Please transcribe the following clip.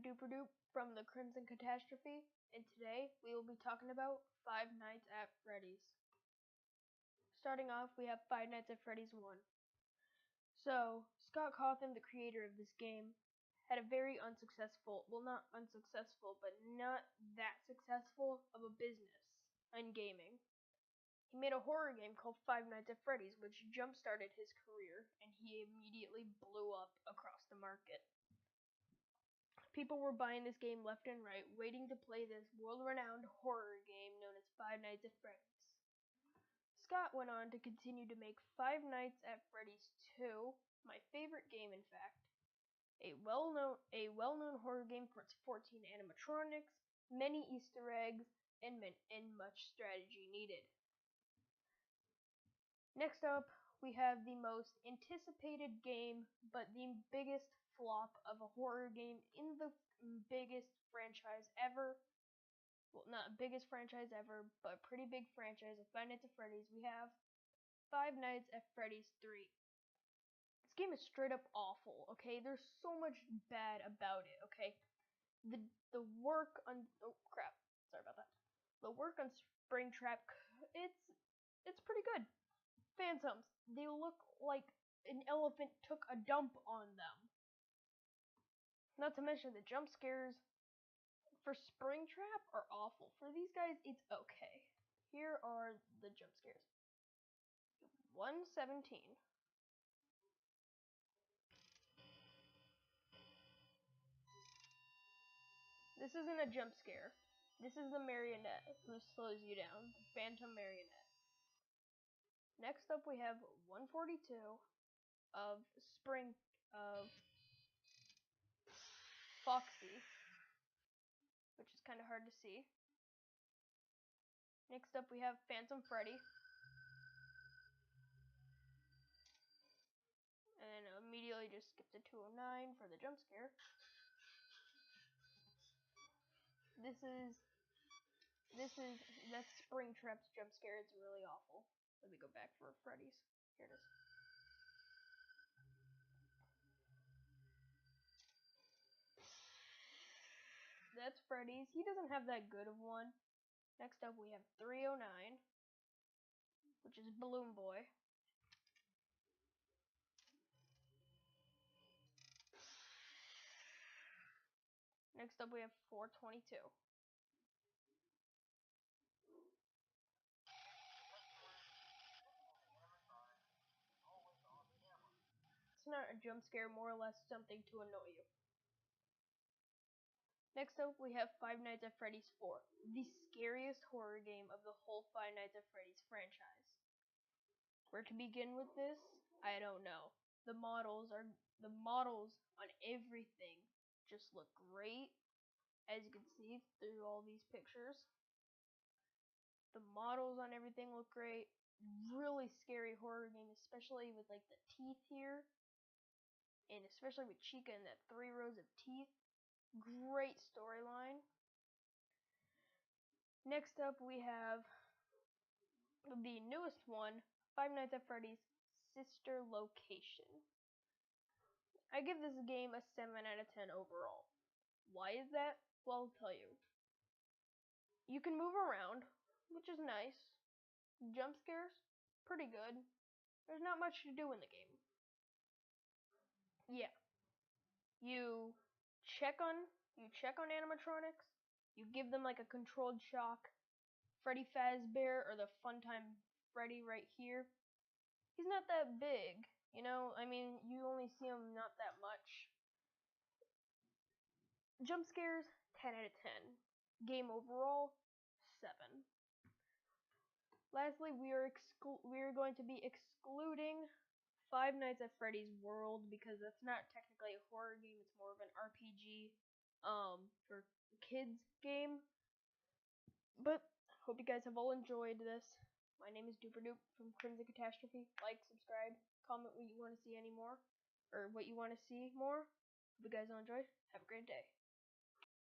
Doop from the Crimson Catastrophe, and today we will be talking about Five Nights at Freddy's. Starting off, we have Five Nights at Freddy's 1. So, Scott Cawthon, the creator of this game, had a very unsuccessful, well not unsuccessful, but not that successful of a business in gaming. He made a horror game called Five Nights at Freddy's, which jump-started his career, and he immediately blew up across the market. People were buying this game left and right, waiting to play this world-renowned horror game known as Five Nights at Freddy's. Scott went on to continue to make Five Nights at Freddy's 2, my favorite game in fact, a well-known horror game for its 14 animatronics, many Easter eggs, and much strategy needed. Next up, we have the most anticipated game, but the biggest flop of a horror game in the biggest franchise ever. Well, not biggest franchise ever, but pretty big franchise of Five Nights at Freddy's. We have Five Nights at Freddy's 3. This game is straight up awful, okay? There's so much bad about it, okay? The work on sorry about that. The work on Springtrap, it's pretty good. Phantoms, they look like an elephant took a dump on them. Not to mention the jump scares for Springtrap are awful. For these guys, it's okay. Here are the jump scares. 117. This isn't a jump scare. This is the marionette who slows you down. The Phantom marionette. Next up we have 142 of Foxy, which is kind of hard to see. Next up we have Phantom Freddy. And then immediately just skip to 209 for the jump scare. That's Springtrap's jump scare. It's really awful. Let me go back for Freddy's. Here it is. That's Freddy's. He doesn't have that good of one. Next up we have 309, which is Balloon Boy. Next up we have 422. It's not a jump scare, more or less something to annoy you. Next up we have Five Nights at Freddy's 4, the scariest horror game of the whole Five Nights at Freddy's franchise. Where to begin with this? I don't know. The models on everything just look great, as you can see through all these pictures. The models on everything look great. Really scary horror game, especially with like the teeth here, and especially with Chica and that 3 rows of teeth. Great storyline. Next up we have the newest one, Five Nights at Freddy's Sister Location. I give this game a 7 out of 10 overall. Why is that? Well, I'll tell you. You can move around, which is nice. Jump scares, pretty good. There's not much to do in the game. Yeah. You check on animatronics. You give them like a controlled shock. Freddy Fazbear, or the Funtime Freddy right here. He's not that big, you know? I mean, you only see him not that much. Jump scares, 10 out of 10. Game overall, 7. Lastly, we are going to be excluding Five Nights at Freddy's World, because that's not technically a horror game, it's more of an RPG for kids game. But hope you guys have all enjoyed this. My name is Doop from Crimson Catastrophe. Like, subscribe, comment what you want to see any more, or what you want to see more. Hope you guys all enjoyed. Have a great day.